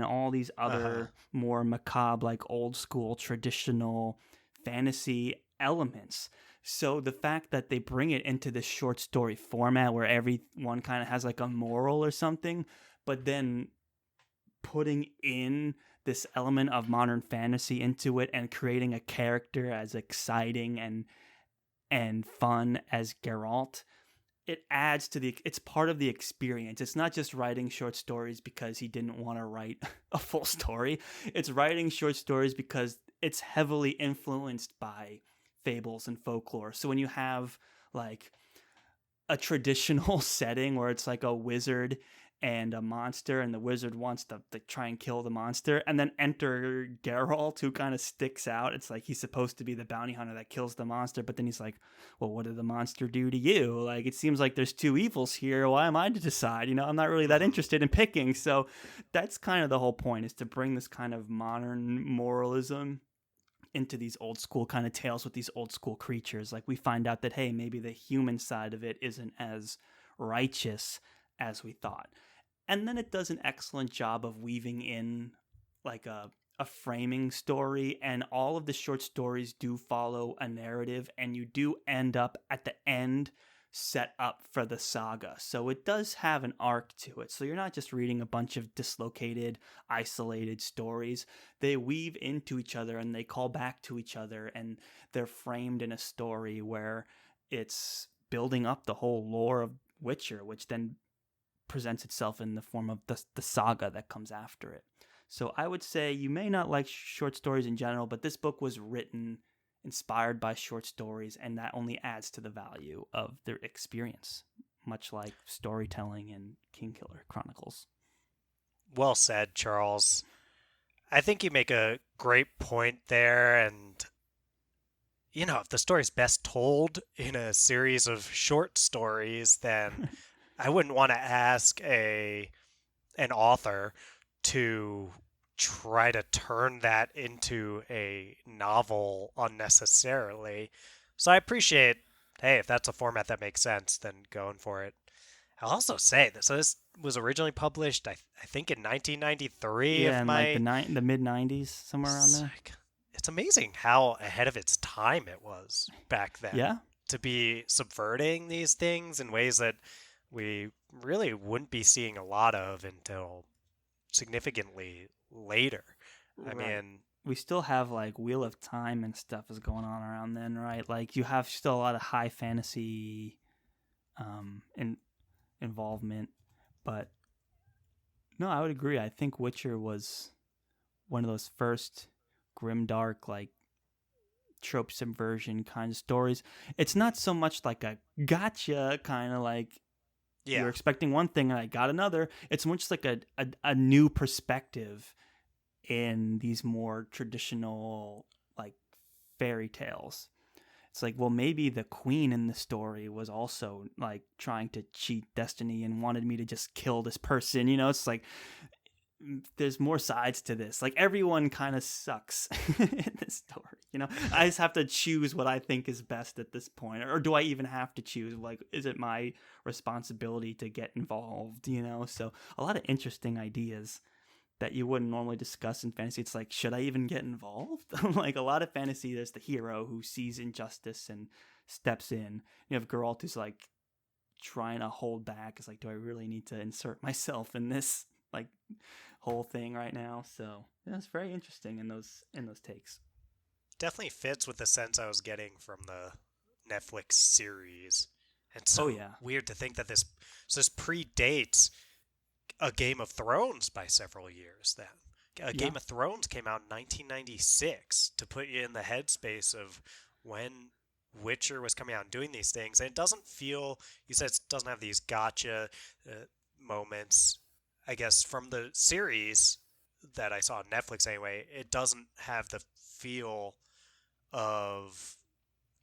all these other more macabre, like old school traditional fantasy elements. So the fact that they bring it into this short story format where everyone kind of has like a moral or something, but then putting in this element of modern fantasy into it and creating a character as exciting and fun as Geralt, it adds to it's part of the experience. It's not just writing short stories because he didn't want to write a full story. It's writing short stories because it's heavily influenced by fables and folklore. So when you have like a traditional setting where it's like a wizard and a monster, and the wizard wants to try and kill the monster, and then enter Geralt, who kind of sticks out. It's like he's supposed to be the bounty hunter that kills the monster, but then he's like, well, what did the monster do to you? Like, it seems like there's 2 evils here. Why am I to decide? I'm not really that interested in picking. So that's kind of the whole point, is to bring this kind of modern moralism into these old school kind of tales with these old school creatures. Like, we find out that, hey, maybe the human side of it isn't as righteous as we thought. And then it does an excellent job of weaving in like a framing story, and all of the short stories do follow a narrative, and you do end up at the end set up for the saga. So it does have an arc to it. So you're not just reading a bunch of dislocated, isolated stories. They weave into each other and they call back to each other, and they're framed in a story where it's building up the whole lore of Witcher, which then presents itself in the form of the saga that comes after it. So I would say you may not like short stories in general, but this book was written inspired by short stories, and that only adds to the value of their experience, much like storytelling in Kingkiller Chronicles. Well said, Charles. I think you make a great point there, and if the story's best told in a series of short stories, then I wouldn't want to ask an author to try to turn that into a novel unnecessarily. So I appreciate, hey, if that's a format that makes sense, then going for it. I'll also say that this was originally published, I think, in 1993. Yeah, If in like the mid '90s, somewhere around there. It's amazing how ahead of its time it was back then. Yeah, To be subverting these things in ways that we really wouldn't be seeing a lot of until significantly later. I right. mean, We still have like Wheel of Time and stuff is going on around then, right? Like you have still a lot of high fantasy involvement, but no, I would agree. I think Witcher was one of those first grimdark, like trope subversion kind of stories. It's not so much like a gotcha kind of like yeah, you're expecting one thing and I got another. It's much like a new perspective in these more traditional like fairy tales. It's like, well, maybe the queen in the story was also like trying to cheat destiny and wanted me to just kill this person. It's like there's more sides to this. Like everyone kind of sucks in this story. I just have to choose what I think is best at this point, or do I even have to choose? Like, is it my responsibility to get involved? So a lot of interesting ideas that you wouldn't normally discuss in fantasy. It's like, should I even get involved? Like a lot of fantasy, there's the hero who sees injustice and steps in. You have Geralt who's like trying to hold back. It's like, do I really need to insert myself in this like whole thing right now? So yeah, it's very interesting in those takes. definitely fits with the sense I was getting from the Netflix series. And Oh so yeah, weird to think that this predates a Game of Thrones by several years then. A yeah. Game of Thrones came out in 1996 to put you in the headspace of when Witcher was coming out and doing these things. And it doesn't feel, you said it doesn't have these gotcha moments. I guess from the series that I saw on Netflix anyway, it doesn't have the feel of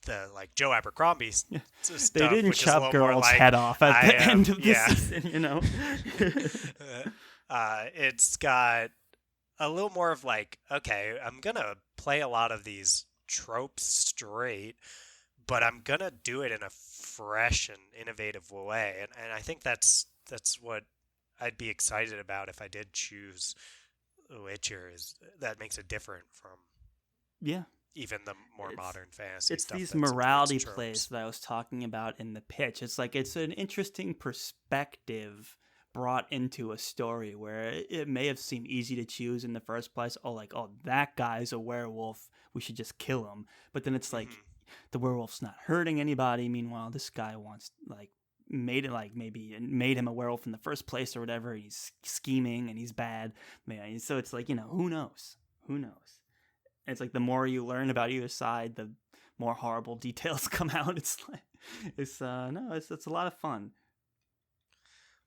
the like Joe Abercrombie They stuff, didn't which is a chop little more Geralt's like head off at I the am, end of the yeah. season. It's got a little more of like, okay, I'm gonna play a lot of these tropes straight, but I'm gonna do it in a fresh and innovative way, and I think that's what I'd be excited about if I did choose Witcher. Is that makes it different from Yeah. even the more It's modern fantasy it's stuff these that supports morality tropes. plays that I was talking about in the pitch. It's like it's an interesting perspective brought into a story where it may have seemed easy to choose in the first place. Oh, like, oh, that guy's a werewolf. We should just kill him. But then it's like Hmm. the werewolf's not hurting anybody. Meanwhile, this guy wants like made it like maybe made him a werewolf in the first place or whatever. He's scheming and he's bad. Man, so it's like, who knows? Who knows? And it's like the more you learn about either side, the more horrible details come out. It's like it's no, it's a lot of fun.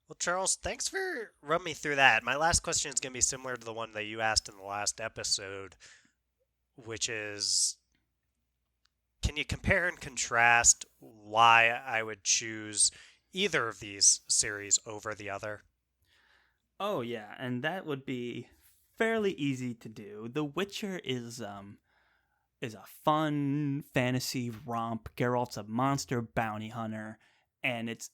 Well, Charles, thanks for running me through that. My last question is going to be similar to the one that you asked in the last episode, which is, can you compare and contrast why I would choose either of these series over the other? Oh yeah, and that would be fairly easy to do. The Witcher is a fun fantasy romp. Geralt's a monster bounty hunter, and it's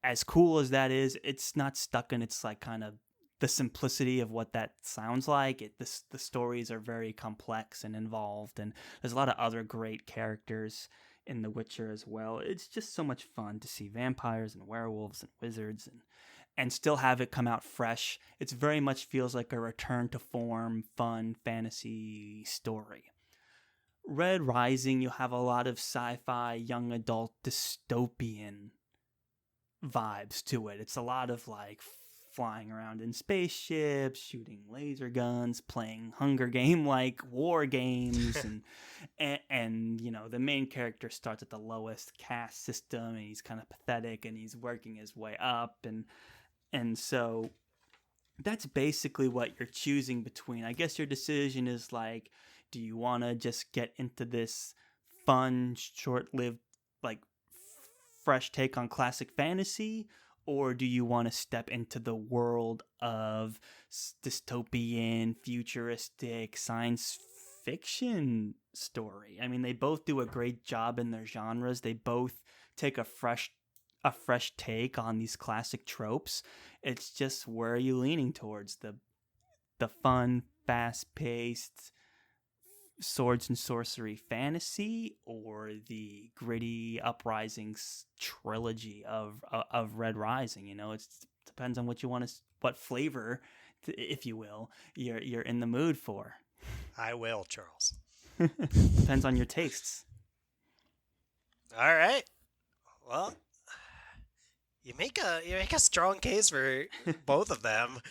as cool as that is. It's not stuck in its like kind of the simplicity of what that sounds like. The stories are very complex and involved, and there's a lot of other great characters in The Witcher as well. It's just so much fun to see vampires and werewolves and wizards and still have it come out fresh. It very much feels like a return to form, fun fantasy story. Red Rising, you have a lot of sci-fi, young adult, dystopian vibes to it. It's a lot of like flying around in spaceships, shooting laser guns, playing Hunger Game like war games, and you know, the main character starts at the lowest caste system, and he's kind of pathetic, and he's working his way up, and so that's basically what you're choosing between. I guess your decision is like, do you want to just get into this fun, short-lived, like fresh take on classic fantasy, or do you want to step into the world of dystopian, futuristic science fiction story? I mean, they both do a great job in their genres. They both take a fresh take on these classic tropes. It's just, where are you leaning towards? The fun, fast-paced swords and sorcery fantasy, or the gritty uprising trilogy of Red Rising? You know, it depends on what you want to, what flavor, if you will, you're in the mood for. I will, Charles. Depends on your tastes. All right. Well, you make a strong case for both of them.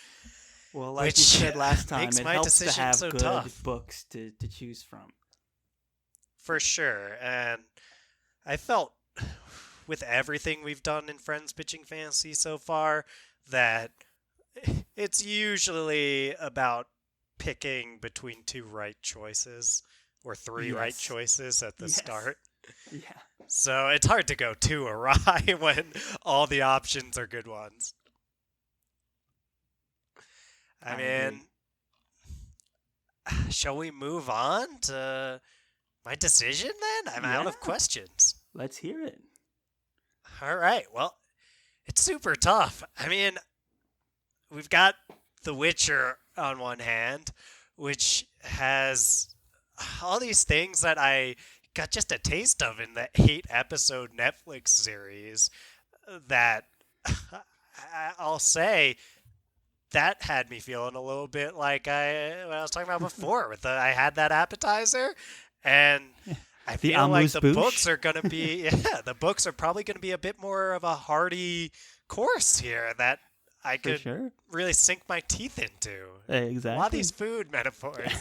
Well, like you said last time, it helps to have so good tough. books to choose from. For sure. And I felt with everything we've done in Friends Pitching Fantasy so far that it's usually about picking between two right choices or three right choices at the start. Yeah. So it's hard to go too awry when all the options are good ones. I mean, shall we move on to my decision then? I'm out of questions. Let's hear it. All right. Well, it's super tough. I mean, we've got The Witcher on one hand, which has all these things that I got just a taste of in the 8-episode Netflix series that I'll say that had me feeling a little bit like what I was talking about before. I had that appetizer, and I feel like the books are going to be, the books are probably going to be a bit more of a hearty course here that I could really sink my teeth into. Exactly. A lot of these food metaphors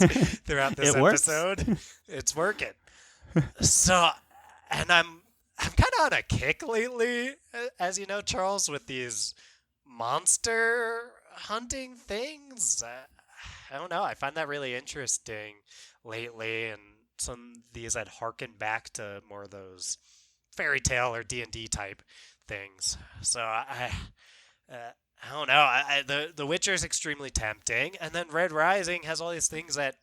throughout this episode. It's working. So, and I'm kind of on a kick lately, as you know, Charles, with these monster hunting things. I don't know. I find that really interesting lately, and some of these that harken back to more of those fairy tale or D&D type things. So I don't know. The Witcher is extremely tempting, and then Red Rising has all these things that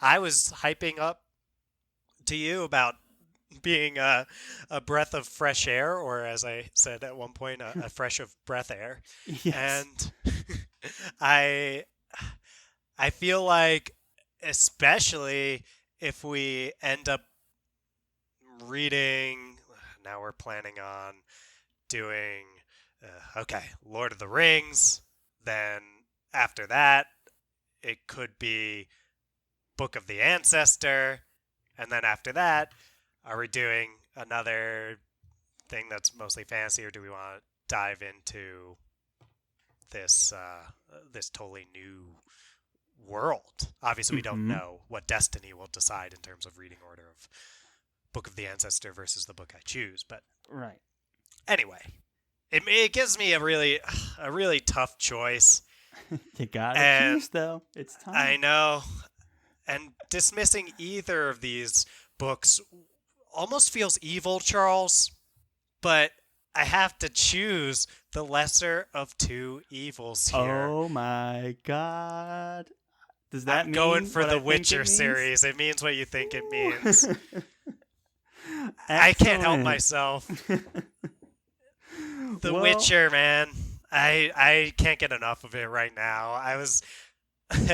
I was hyping up to you about being a breath of fresh air, or as I said at one point, a fresh of breath air. Yes. And I feel like, especially if we end up reading, now we're planning on doing, Lord of the Rings, then after that, it could be Book of the Ancestor, and then after that, are we doing another thing that's mostly fantasy, or do we want to dive into this totally new world? Obviously, we don't know what Destiny will decide in terms of reading order of Book of the Ancestor versus the book I choose. But anyway, it gives me a really tough choice. You gotta choose, though. It's time. I know. And dismissing either of these books almost feels evil, Charles, but I have to choose the lesser of two evils here. Oh my god. Does that mean going for the Witcher series? It means what you think it means. I can't help myself. The Witcher, man. I can't get enough of it right now.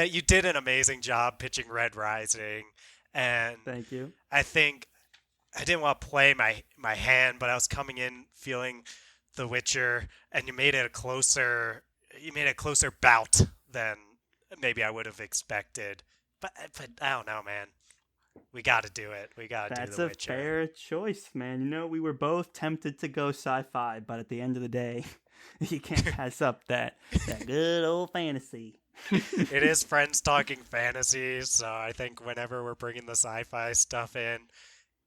You did an amazing job pitching Red Rising, and thank you. I think I didn't want to play my hand, but I was coming in feeling The Witcher, and you made it a closer bout than maybe I would have expected. But I don't know, man. We got to do it. We got to do That's The a Witcher. fair choice, man. You know, we were both tempted to go sci-fi, but at the end of the day, you can't pass up that good old fantasy. It is friends talking fantasy, so I think whenever we're bringing the sci-fi stuff in,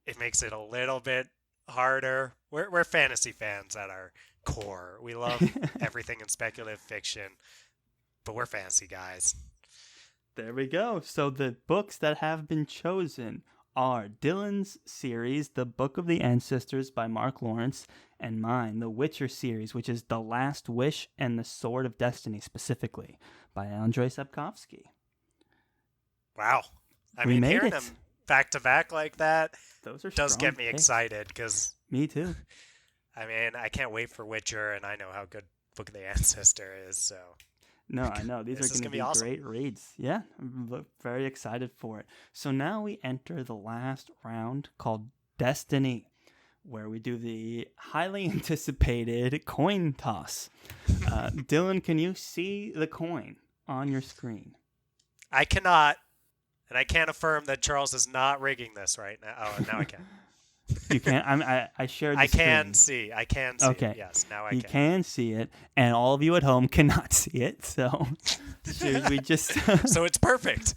it makes it a little bit harder. We're fantasy fans at our core. We love everything in speculative fiction, but we're fantasy guys. There we go. So the books that have been chosen are Dylan's series, The Book of the Ancestors by Mark Lawrence, and mine, The Witcher series, which is The Last Wish and The Sword of Destiny specifically, by Andrzej Sapkowski. Wow. I We mean, made hearing it. them back to back like that Those are does strong get me picks. excited because, Me too. I mean, I can't wait for Witcher, and I know how good Book of the Ancestor is, so. No, I know. These This are is going to gonna be be awesome. great reads. Yeah, I'm very excited for it. So now we enter the last round called Destiny, where we do the highly anticipated coin toss. Dylan, can you see the coin on your screen? I cannot, and I can't affirm that Charles is not rigging this right now. Oh, now I can. You can't. I shared the I screen. can see. I can see Okay. it. Yes, now I You can. can see it, and all of you at home cannot see it. So should we just? So it's perfect.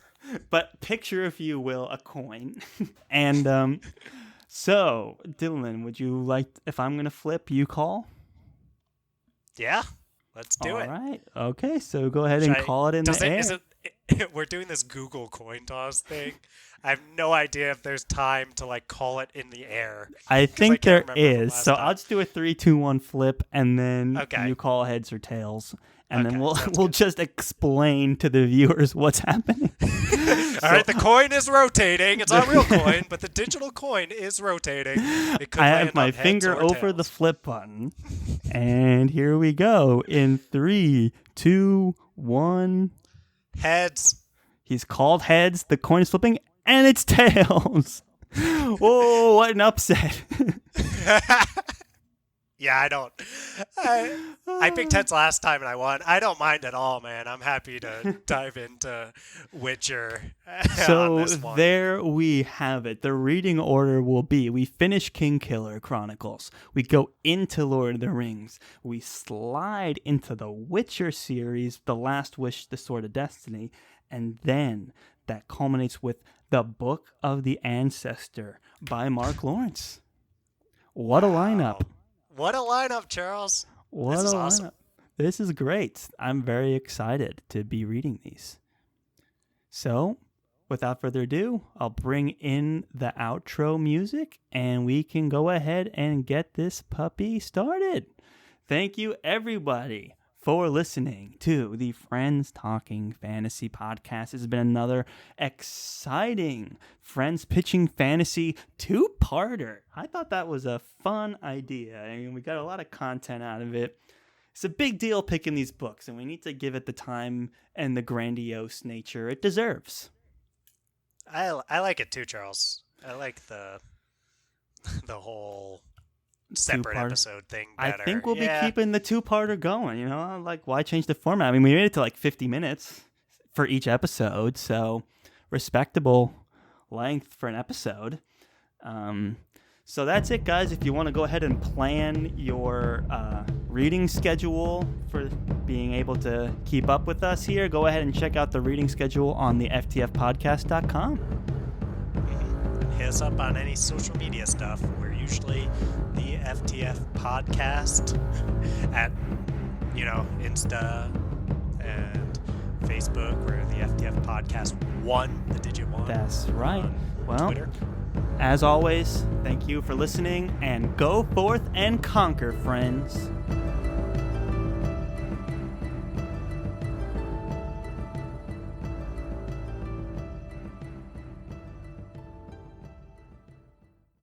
But picture, if you will, a coin. And so, Dylan, would you like, if I'm going to flip, you call? Yeah, let's do it. All right. Okay, so go ahead Should and I- call it in the air. Is it? We're doing this Google coin toss thing. I have no idea if there's time to like call it in the air. I think can't there remember from is. last So time. I'll just do a 3, 2, 1 flip, and then Okay. you call heads or tails. And then Okay, we'll sounds we'll good. just explain to the viewers what's happening. All right, the coin is rotating. It's not a real coin, but the digital coin is rotating. It could I land have my on heads finger or over the tails. flip button. And here we go. In 3, 2, 1. Heads. He's called heads. The coin is flipping, and it's tails. Oh, what an upset. Yeah, I don't. I picked heads last time and I won. I don't mind at all, man. I'm happy to dive into Witcher on So this one. there we have it. The reading order will be: we finish Kingkiller Chronicles, we go into Lord of the Rings, we slide into the Witcher series, The Last Wish, The Sword of Destiny, and then that culminates with The Book of the Ancestor by Mark Lawrence. What a lineup. What a lineup, Charles. What This is a awesome. lineup. This is great. I'm very excited to be reading these. So, without further ado, I'll bring in the outro music and we can go ahead and get this puppy started. Thank you, everybody, for listening to the Friends Talking Fantasy podcast. This has been another exciting Friends Pitching Fantasy two-parter. I thought that was a fun idea. I mean, we got a lot of content out of it. It's a big deal picking these books, and we need to give it the time and the grandiose nature it deserves. I like it too, Charles. I like the whole separate Two-parter. episode thing I better. think we'll Yeah. be keeping the two-parter going. You know, like, why change the format? I mean, we made it to like 50 minutes for each episode, so respectable length for an episode. So that's it, guys. If you want to go ahead and plan your reading schedule for being able to keep up with us here, go ahead and check out the reading schedule on the ftfpodcast.com. Hit us up on any social media stuff. We're usually the FTF podcast at, Insta and Facebook. We're the FTF podcast 1, the digit 1. That's right. on Well, Twitter. as always, thank you for listening, and go forth and conquer, friends.